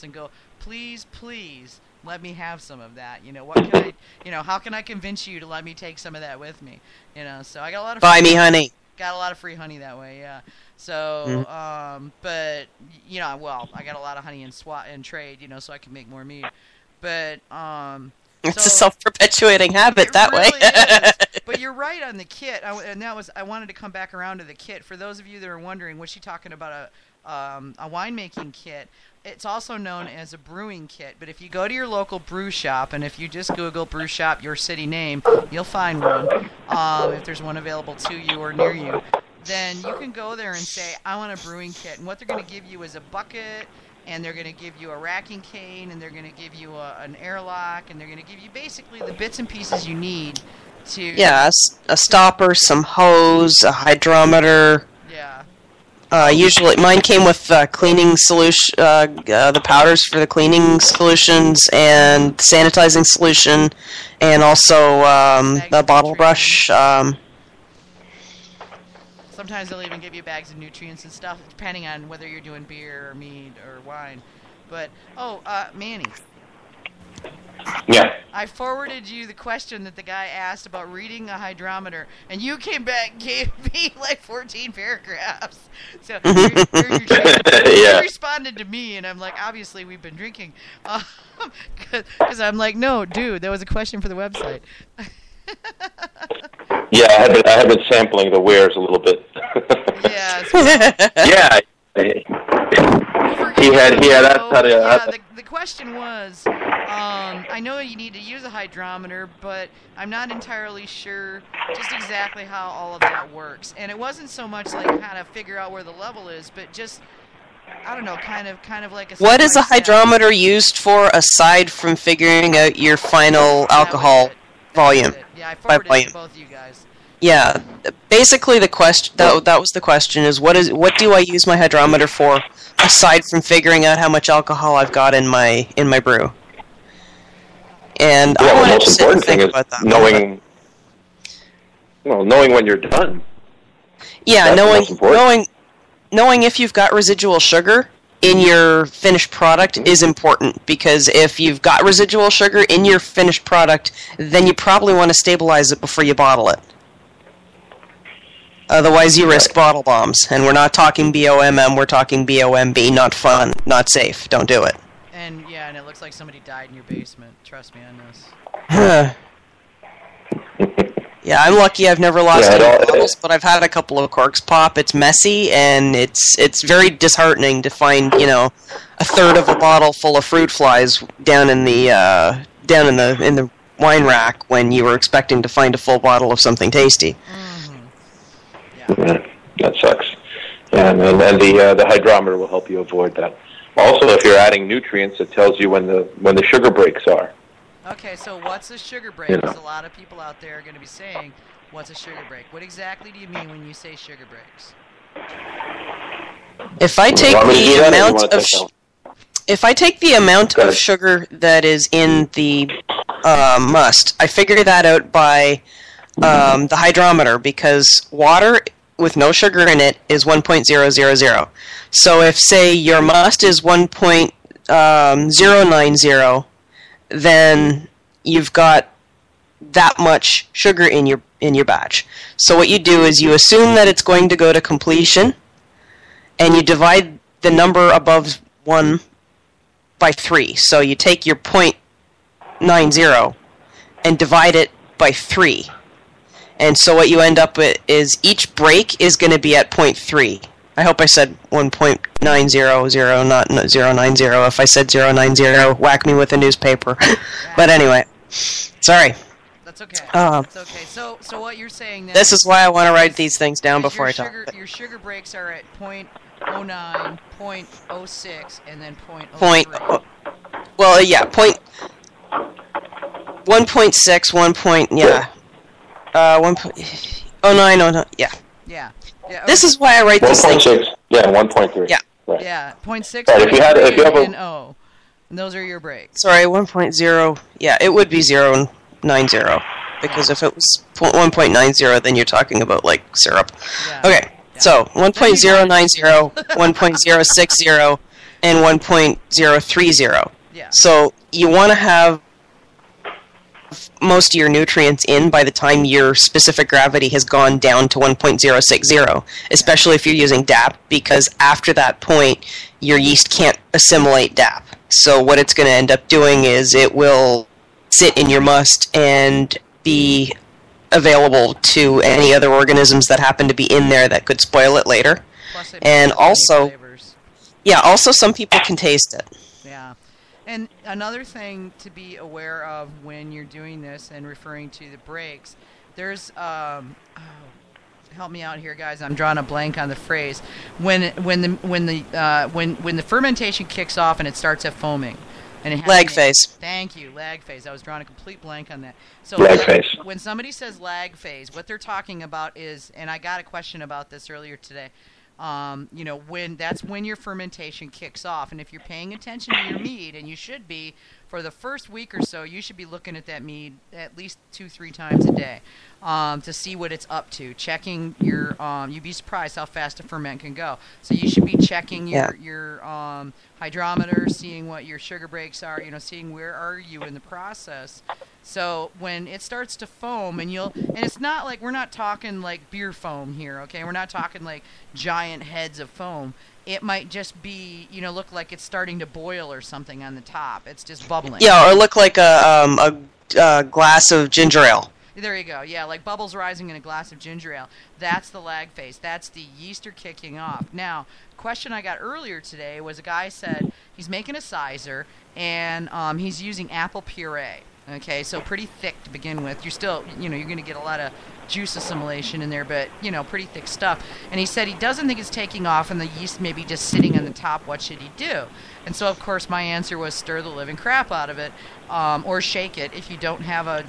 house and go, please, please, let me have some of that. What can how can I convince you to let me take some of that with me? So I got a lot of buy me honey. Got a lot of free honey that way, yeah. So, but well, I got a lot of honey in trade, so I can make more mead. But it's a self-perpetuating habit that really way. Is. But you're right on the kit, I wanted to come back around to the kit. For those of you that are wondering, was she talking about a winemaking kit? It's also known as a brewing kit. But if you go to your local brew shop, and if you just Google brew shop, your city name, you'll find one. If there's one available to you or near you, then you can go there and say, I want a brewing kit. And what they're going to give you is a bucket, and they're going to give you a racking cane, and they're going to give you an airlock, and they're going to give you basically the bits and pieces you need to... Yeah, a stopper, some hose, a hydrometer. Yeah. Usually, mine came with cleaning solution, the powders for the cleaning solutions, and sanitizing solution, and also the bottle brush. Sometimes they'll even give you bags of nutrients and stuff, depending on whether you're doing beer or mead or wine. But, Manny. Yeah. I forwarded you the question that the guy asked about reading a hydrometer, and you came back and gave me like 14 paragraphs. So you responded to me, and I'm like, obviously we've been drinking. Because I'm like, no, dude, that was a question for the website. Yeah, I have been sampling the wares a little bit. Yeah. Yeah. He had The question was, I know you need to use a hydrometer, but I'm not entirely sure just exactly how all of that works. And it wasn't so much like kind of figure out where the level is, but just, I don't know, kind of like a... What is a hydrometer used for aside from figuring out your final alcohol volume? Yeah, I forwarded it to both you guys. Yeah, basically the question that was the question is what do I use my hydrometer for aside from figuring out how much alcohol I've got in my brew? And the most important thing is knowing when you're done. Yeah, knowing if you've got residual sugar in your finished product is important, because if you've got residual sugar in your finished product, then you probably want to stabilize it before you bottle it. Otherwise, you risk bottle bombs. And we're not talking BOMM, we're talking BOMB. Not fun, not safe. Don't do it. And it looks like somebody died in your basement. Trust me on this. Yeah, I'm lucky I've never lost any bottles, but I've had a couple of corks pop. It's messy, and it's very disheartening to find, a third of a bottle full of fruit flies down in the wine rack when you were expecting to find a full bottle of something tasty. Yeah, that sucks. And the hydrometer will help you avoid that. Also, if you're adding nutrients, it tells you when the sugar breaks are. Okay, so what's a sugar break? Because a lot of people out there are going to be saying, what's a sugar break? What exactly do you mean when you say sugar breaks? If I take the amount of sugar that is in the must, I figure that out by the hydrometer, because water with no sugar in it is 1.000. So if, say, your must is 1.090, then you've got that much sugar in your batch. So what you do is you assume that it's going to go to completion, and you divide the number above 1 by 3. So you take your 0.90 and divide it by 3. And so what you end up with is each break is going to be at 0.3. I hope I said 1.900, not 090. If I said 090, whack me with a newspaper. But anyway, sorry. That's okay. That's okay. So what you're saying then... This is why I want to write these things down before I talk. Your sugar breaks are at 0.09, 0.06, and then 0.03. Well, yeah, 1.6, 1. Yeah. 1.09, yeah. Yeah. Okay. This is why I write these things. 1.6. Yeah, 1.3. Yeah. Right. Yeah, 0.6. Right, if you have and O, and those are your breaks. Sorry, 1.0. Yeah, it would be 0.90, because if it was 1.90, then you're talking about like syrup. Yeah. Okay. Yeah. So 1.090, 1.060, and 1.030. Yeah. So you want to have most of your nutrients in by the time your specific gravity has gone down to 1.060, especially if you're using DAP, because after that point, your yeast can't assimilate DAP. So what it's going to end up doing is it will sit in your must and be available to any other organisms that happen to be in there that could spoil it later. And also, also some people can taste it. Yeah. And another thing to be aware of when you're doing this and referring to the breaks, there's help me out here, guys. I'm drawing a blank on the phrase. When the fermentation kicks off and it starts at foaming, and it has lag phase. Thank you, lag phase. I was drawing a complete blank on that. So lag phase. When somebody says lag phase, what they're talking about is, and I got a question about this earlier today. When your fermentation kicks off, and if you're paying attention to your mead, and you should be, for the first week or so, you should be looking at that mead at least 2-3 times a day to see what it's up to. Checking your, you'd be surprised how fast a ferment can go. So you should be checking your hydrometer, seeing what your sugar breaks are, seeing where are you in the process. So when it starts to foam, and it's not like, we're not talking like beer foam here, okay? We're not talking like giant heads of foam. It might just be, look like it's starting to boil or something on the top. It's just bubbling. Yeah, or look like a glass of ginger ale. There you go. Yeah, like bubbles rising in a glass of ginger ale. That's the lag phase. That's the yeast are kicking off. Now, question I got earlier today was a guy said he's making a sizer, and he's using apple puree. Okay, so pretty thick to begin with. You're still, you're going to get a lot of juice assimilation in there, but, pretty thick stuff. And he said he doesn't think it's taking off, and the yeast may be just sitting on the top. What should he do? And so, of course, my answer was stir the living crap out of it, or shake it. If you don't have a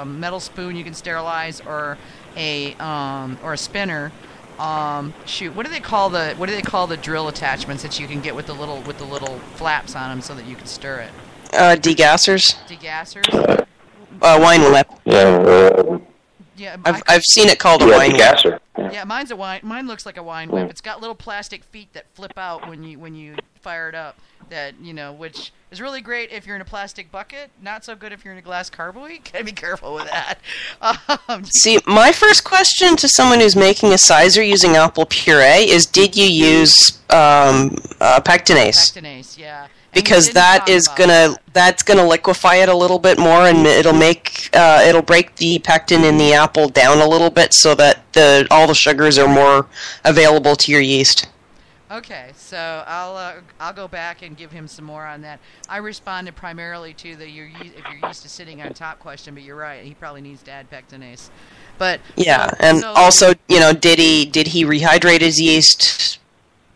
metal spoon you can sterilize, or a spinner. What do they call the drill attachments that you can get with the little flaps on them so that you can stir it? Degassers. Degassers. Wine whip. Yeah. I've seen it called a wine degasser. whip. Yeah, mine's a wine. Mine looks like a wine whip. It's got little plastic feet that flip out when you fire it up. That which is really great if you're in a plastic bucket. Not so good if you're in a glass carboy. Gotta be careful with that. See, my first question to someone who's making a sizer using apple puree is: did you use pectinase? Pectinase, yeah. Because that's gonna liquefy it a little bit more, and it'll break the pectin in the apple down a little bit, so that all the sugars are more available to your yeast. Okay, so I'll go back and give him some more on that. I responded primarily to if your yeast is sitting on top question, but you're right, he probably needs to add pectinase. But also, did he rehydrate his yeast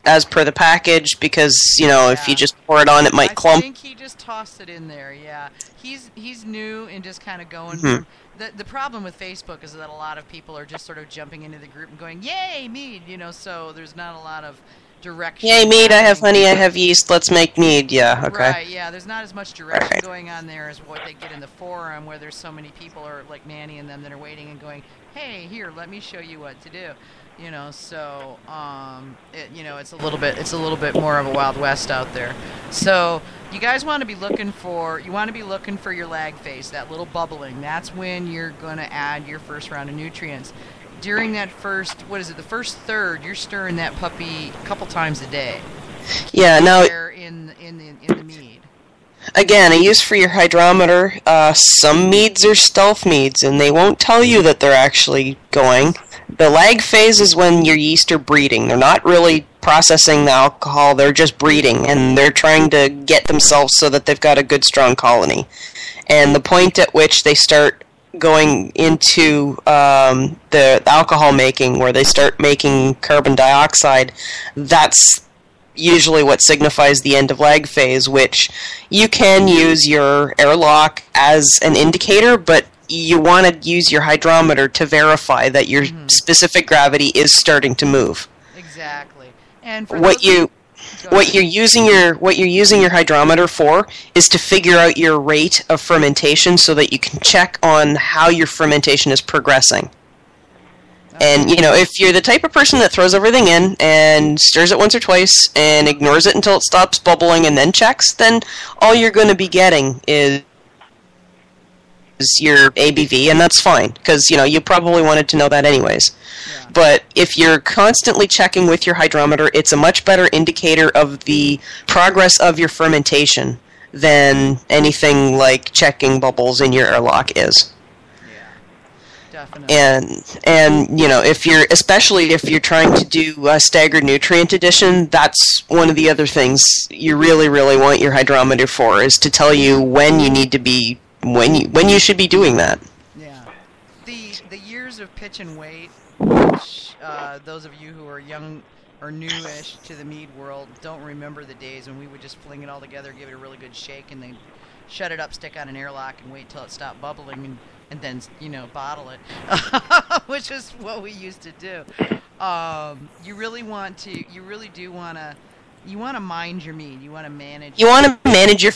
as per the package? Because if you just pour it on, it might clump. I think he just tossed it in there. Yeah, he's new and just kind of going. Mm-hmm. The problem with Facebook is that a lot of people are just sort of jumping into the group and going, "Yay, mead!" So there's not a lot of direction. Yay, mead! I have honey. I have yeast. Let's make mead. Yeah, okay. Right. Yeah, there's not as much direction going on there as what they get in the forum, where there's so many people, or like Manny and them, that are waiting and going, "Hey, here, let me show you what to do." So it's a little bit more of a Wild West out there. So you guys want to be looking for your lag phase, that little bubbling. That's when you're going to add your first round of nutrients. During that first third, you're stirring that puppy a couple times a day. Yeah. Now in the mead. Again, a use for your hydrometer. Some meads are stealth meads, and they won't tell you that they're actually going. The lag phase is when your yeast are breeding. They're not really processing the alcohol, they're just breeding, and they're trying to get themselves so that they've got a good, strong colony. And the point at which they start going into the alcohol making, where they start making carbon dioxide, that's usually what signifies the end of lag phase, which you can use your airlock as an indicator, but you want to use your hydrometer to verify that your specific gravity is starting to move. Exactly. And for what you're using your hydrometer for is to figure out your rate of fermentation so that you can check on how your fermentation is progressing. And, if you're the type of person that throws everything in and stirs it once or twice and ignores it until it stops bubbling and then checks, then all you're going to be getting is your ABV, and that's fine, because, you probably wanted to know that anyways. Yeah. But if you're constantly checking with your hydrometer, it's a much better indicator of the progress of your fermentation than anything like checking bubbles in your airlock is. Definitely. And especially if you're trying to do a staggered nutrient addition, that's one of the other things you really, really want your hydrometer for, is to tell you when you need to be, when you should be doing that. Yeah. The years of pitch and weight, which those of you who are young or newish to the mead world don't remember the days when we would just fling it all together, give it a really good shake, and then shut it up, stick on an airlock, and wait till it stopped bubbling, and then, bottle it, which is what we used to do. You really do want to mind your mead. You want to manage. You want to manage your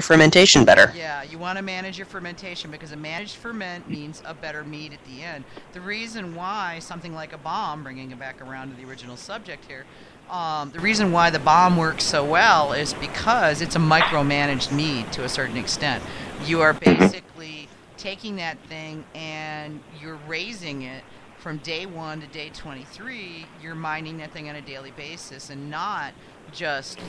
fermentation better. Yeah, you want to manage your fermentation, because a managed ferment means a better mead at the end. The reason why something like a bomb, bringing it back around to the original subject here, the reason why the bomb works so well is because it's a micromanaged mead to a certain extent. You are basically taking that thing and you're raising it from day 1 to day 23. You're minding that thing on a daily basis and not just,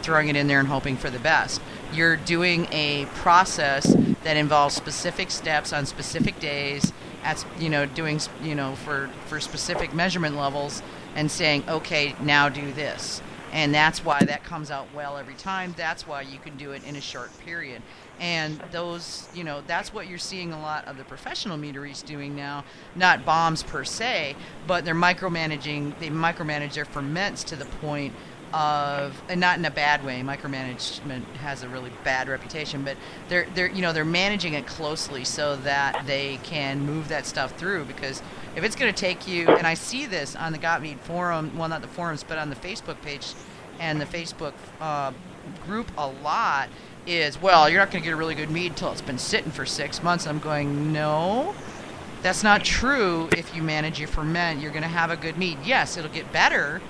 throwing it in there and hoping for the best. You're doing a process that involves specific steps on specific days, doing, for specific measurement levels, and saying, okay, now do this. And that's why that comes out well every time. That's why you can do it in a short period. And those, that's what you're seeing a lot of the professional meaderies doing now. Not bombs per se, but they're micromanaging. They micromanage their ferments to the point of, and not in a bad way. Micromanagement has a really bad reputation, but they're managing it closely so that they can move that stuff through. Because if it's going to take you, and I see this on the Got Mead forum, well, not the forums, but on the Facebook page and the Facebook group a lot, is, well, you're not going to get a really good mead until it's been sitting for 6 months. I'm going, no, that's not true. If you manage your ferment, you're going to have a good mead. Yes, it'll get better,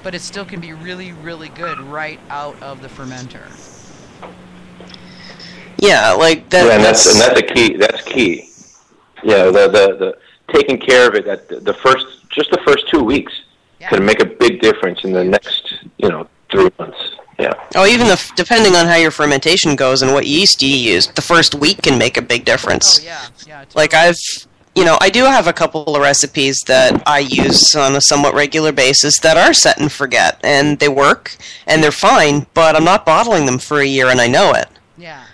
but it still can be really, really good right out of the fermenter. Yeah, like that. Yeah, and that's a key. That's key. Yeah, the taking care of it at the first 2 weeks can make a big difference in the next 3 months. Yeah. Oh, even depending on how your fermentation goes and what yeast you use, the first week can make a big difference. Oh, yeah. Totally. Like I do have a couple of recipes that I use on a somewhat regular basis that are set and forget, and they work, and they're fine, but I'm not bottling them for a year, and I know it. Yeah.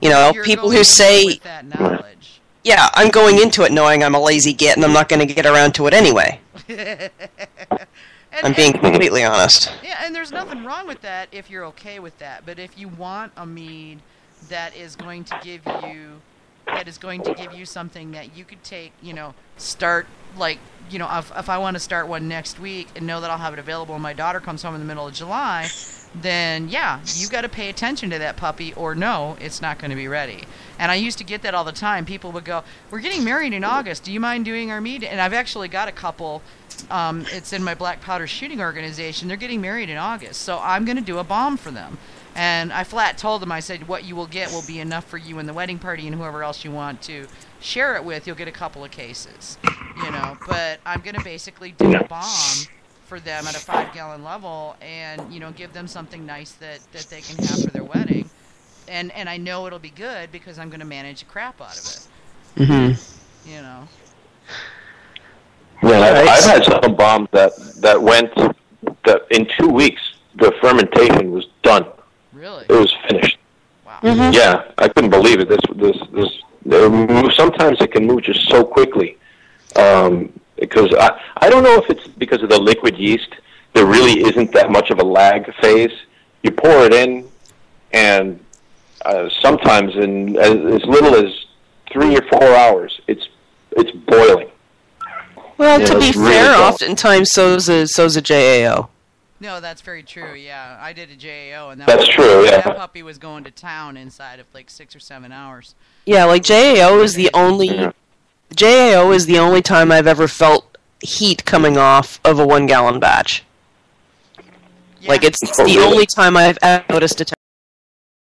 You're people who say, with that knowledge. Yeah, I'm going into it knowing I'm a lazy git, and I'm not going to get around to it anyway. I'm being completely honest. Yeah, and there's nothing wrong with that if you're okay with that. But if you want a mead that is going to give you something that you could take, start, like, if I want to start one next week and know that I'll have it available when my daughter comes home in the middle of July, then yeah, you got to pay attention to that puppy, or no, it's not going to be ready. And I used to get that all the time. People would go, "We're getting married in August. Do you mind doing our mead?" And I've actually got a couple. It's in my black powder shooting organization. They're getting married in August, so I'm going to do a bomb for them. And I flat told them, I said, what you will get will be enough for you and the wedding party and whoever else you want to share it with. You'll get a couple of cases, But I'm going to basically do a bomb for them at a 5-gallon level, and give them something nice that they can have for their wedding. And I know it'll be good because I'm going to manage the crap out of it. Mm-hmm. Yeah, I've had some bombs that went in 2 weeks. The fermentation was done. Really? It was finished. Wow. Mm-hmm. Yeah, I couldn't believe it. Sometimes it can move just so quickly. Because I don't know if it's because of the liquid yeast. There really isn't that much of a lag phase. You pour it in, and sometimes in as little as 3 or 4 hours, it's boiling. Well, to be fair, oftentimes so's a JAO. No, that's very true. Yeah, I did a JAO, and that's true. Yeah, that puppy was going to town inside of like 6 or 7 hours. Yeah, like JAO is the only JAO is the only time I've ever felt heat coming off of a 1 gallon batch. Yeah. Like, it's Oh, the really? only time I've ever noticed a